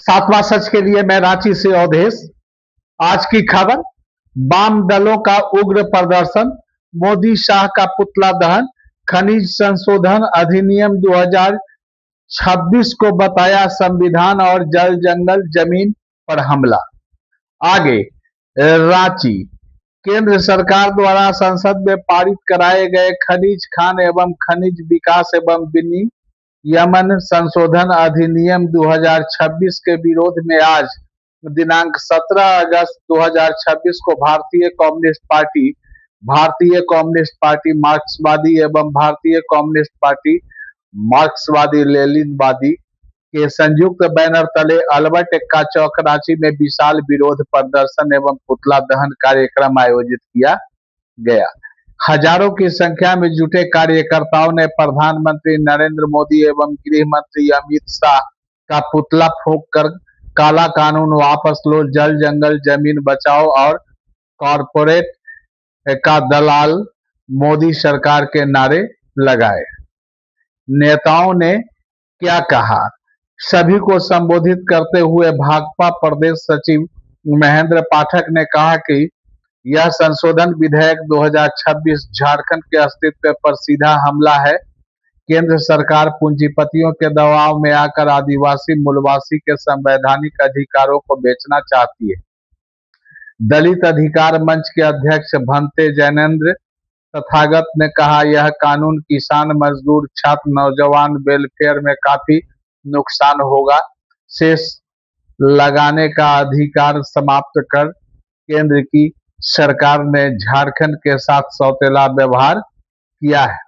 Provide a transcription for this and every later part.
सातवां सच के लिए मैं रांची से अवधेश। आज की खबर, वाम दलों का उग्र प्रदर्शन, मोदी शाह का पुतला दहन, खनिज संशोधन अधिनियम 2026 को बताया संविधान और जल जंगल जमीन पर हमला। आगे, रांची। केंद्र सरकार द्वारा संसद में पारित कराए गए खनिज खान एवं खनिज विकास एवं विनियमन संशोधन अधिनियम 2026 के विरोध में आज दिनांक 17 अगस्त 2026 को भारतीय कम्युनिस्ट पार्टी मार्क्सवादी एवं भारतीय कम्युनिस्ट पार्टी मार्क्सवादी लेनिनवादी के संयुक्त बैनर तले अल्बर्ट एक्का चौक रांची में विशाल विरोध प्रदर्शन एवं पुतला दहन कार्यक्रम आयोजित किया गया। हजारों की संख्या में जुटे कार्यकर्ताओं ने प्रधानमंत्री नरेंद्र मोदी एवं गृह मंत्री अमित शाह का पुतला फूंक कर काला कानून वापस लो, जल जंगल जमीन बचाओ और कॉरपोरेट का दलाल मोदी सरकार के नारे लगाए। नेताओं ने क्या कहा? सभी को संबोधित करते हुए भाकपा प्रदेश सचिव महेंद्र पाठक ने कहा कि यह संशोधन विधेयक 2026 झारखंड के अस्तित्व पर सीधा हमला है। केंद्र सरकार पूंजीपतियों के दबाव में आकर आदिवासी मूलवासी के संवैधानिक अधिकारों को बेचना चाहती है। दलित अधिकार मंच के अध्यक्ष भंते जैनेंद्र तथागत ने कहा, यह कानून किसान, मजदूर, छात्र, नौजवान वेलफेयर में काफी नुकसान होगा। शेष लगाने का अधिकार समाप्त कर केंद्र की सरकार ने झारखंड के साथ सौतेला व्यवहार किया है।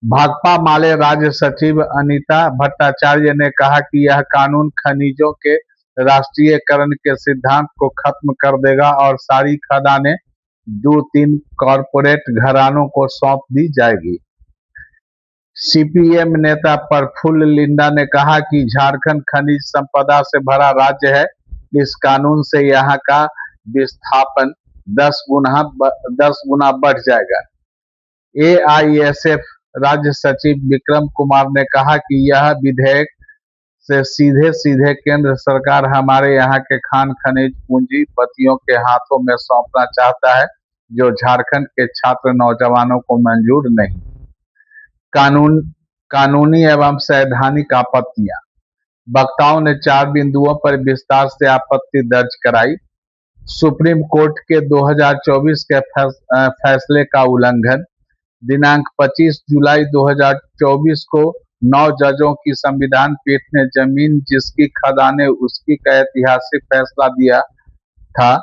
भाकपा माले राज्य सचिव अनीता भट्टाचार्य ने कहा कि यह कानून खनिजों के राष्ट्रीयकरण के सिद्धांत को खत्म कर देगा और सारी खदानें 2-3 कॉरपोरेट घरानों को सौंप दी जाएगी। सीपीएम नेता प्रफुल्ल लिंडा ने कहा कि झारखंड खनिज संपदा से भरा राज्य है। इस कानून से यहाँ का विस्थापन 10 गुना बढ़ जाएगा। एआईएसएफ राज्य सचिव विक्रम कुमार ने कहा कि यह विधेयक से सीधे केंद्र सरकार हमारे यहाँ के खान खनिज पूंजीपतियों के हाथों में सौंपना चाहता है, जो झारखंड के छात्र नौजवानों को मंजूर नहीं। कानूनी एवं संवैधानिक आपत्तियां। वक्ताओं ने 4 बिंदुओं पर विस्तार से आपत्ति दर्ज कराई। सुप्रीम कोर्ट के 2024 के फैसले का उल्लंघन। दिनांक 25 जुलाई 2024 को 9 जजों की संविधान पीठ ने जमीन जिसकी खदानें उसकी का ऐतिहासिक फैसला दिया था।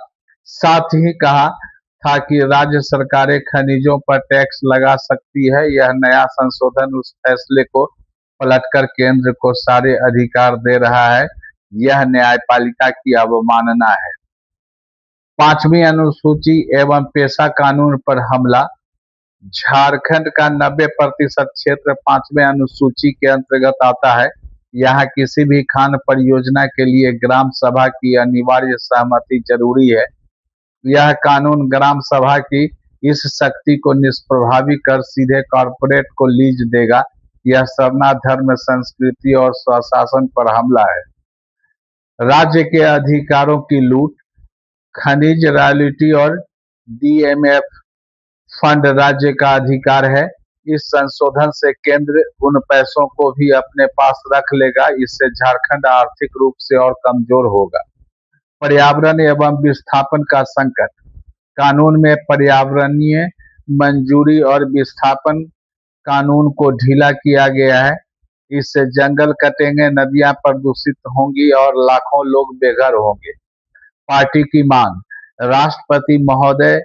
साथ ही कहा था कि राज्य सरकारें खनिजों पर टैक्स लगा सकती है। यह नया संशोधन उस फैसले को पलटकर केंद्र को सारे अधिकार दे रहा है। यह न्यायपालिका की अवमानना है। 5वीं अनुसूची एवं पेशा कानून पर हमला। झारखंड का 90% क्षेत्र 5वें अनुसूची के अंतर्गत आता है। यहाँ किसी भी खान परियोजना के लिए ग्राम सभा की अनिवार्य सहमति जरूरी है। यह कानून ग्राम सभा की इस शक्ति को निष्प्रभावी कर सीधे कॉरपोरेट को लीज देगा। यह सरना धर्म, संस्कृति और स्वशासन पर हमला है। राज्य के अधिकारों की लूट। खनिज रॉयल्टी और डीएमएफ फंड राज्य का अधिकार है। इस संशोधन से केंद्र उन पैसों को भी अपने पास रख लेगा। इससे झारखंड आर्थिक रूप से और कमजोर होगा। पर्यावरण एवं विस्थापन का संकट। कानून में पर्यावरणीय मंजूरी और विस्थापन कानून को ढीला किया गया है। इससे जंगल कटेंगे, नदियां प्रदूषित होंगी और लाखों लोग बेघर होंगे। पार्टी की मांग, राष्ट्रपति महोदय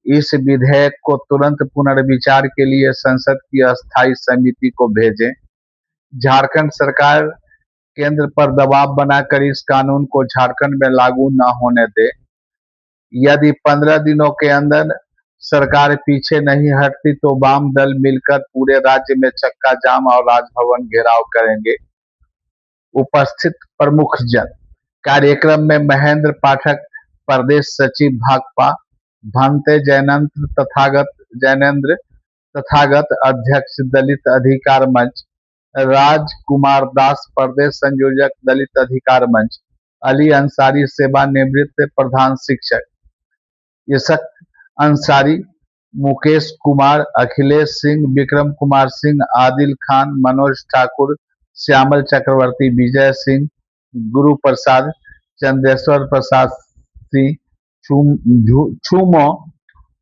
इस विधेयक को तुरंत पुनर्विचार के लिए संसद की अस्थायी समिति को भेजें। झारखंड सरकार केंद्र पर दबाव बनाकर इस कानून को झारखंड में लागू न होने दे। यदि 15 दिनों के अंदर सरकार पीछे नहीं हटती तो वाम दल मिलकर पूरे राज्य में चक्का जाम और राजभवन घेराव करेंगे। उपस्थित प्रमुख जन। कार्यक्रम में महेंद्र पाठक प्रदेश सचिव भाकपा, भंते जैनेंद्र तथागत अध्यक्ष दलित अधिकार मंच, राजकुमार दास प्रदेश संयोजक दलित अधिकार मंच, अली अंसारी सेवानिवृत्त प्रधान शिक्षक, इसक अंसारी, मुकेश कुमार, अखिलेश सिंह, विक्रम कुमार सिंह, आदिल खान, मनोज ठाकुर, श्यामल चक्रवर्ती, विजय सिंह, गुरु प्रसाद, चंदेश्वर प्रसाद सिंह, छूमो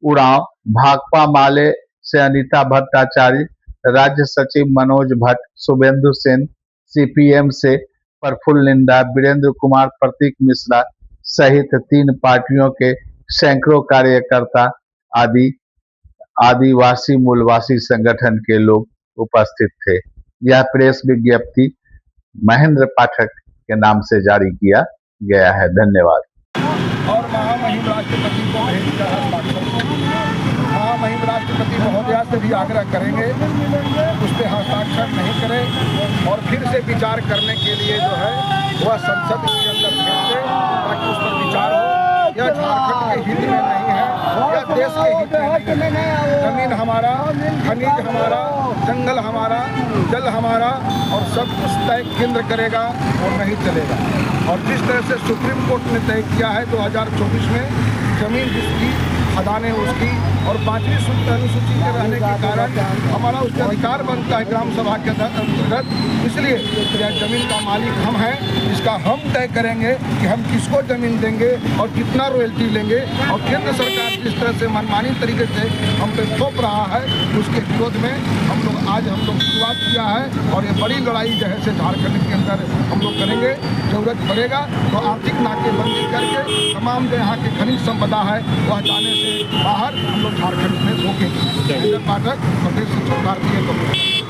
उरांव, भाकपा माले से अनीता भट्टाचार्य, राज्य सचिव मनोज भट्ट, शुभेंदु सेन, सीपीएम से प्रफुल्ल लिंडा, वीरेंद्र कुमार, प्रतीक मिश्रा सहित 3 पार्टियों के सैकड़ों कार्यकर्ता आदि आदिवासी मूलवासी संगठन के लोग उपस्थित थे। यह प्रेस विज्ञप्ति महेंद्र पाठक के नाम से जारी किया गया है। धन्यवाद। और महामहिम राष्ट्रपति को भेज दिया हस्ताक्षर। महामहिम राष्ट्रपति महोदया से भी आग्रह करेंगे उस पर हस्ताक्षर नहीं करें और फिर से विचार करने के लिए जो है वह संसद के अंदर भेज दे ताकि उस पर विचार हो। यह झारखंड के हित में नहीं है, यह देश के हित में नहीं है। जमीन हमारा, खनिज हमारा, जंगल हमारा, जल हमारा और सब कुछ तय केंद्र करेगा और नहीं चलेगा। और जिस तरह से सुप्रीम कोर्ट ने तय किया है 2024 में जमीन जिसकी, खदानें उसकी और 5वीं अनुसूची के रहने के कारण हमारा उस पर अधिकार बनता है ग्राम सभा के अंतर्गत। इसलिए यह जमीन का मालिक हम हैं, इसका हम तय करेंगे कि हम किसको ज़मीन देंगे और कितना रॉयल्टी लेंगे। और केंद्र सरकार जिस तरह से मनमानी तरीके से हम पे थोप रहा है उसके विरोध में हम लोग शुरुआत किया है और ये बड़ी लड़ाई जो है से झारखंड के अंदर हम लोग करेंगे। ज़रूरत पड़ेगा तो आर्थिक नाकेबंदी करके तमाम जो यहाँ की खनिज संपदा है वह जाने से बाहर हम लोग झारखंड में रोकेंगे। पाठक प्रदेश भारतीय कांग्रेस।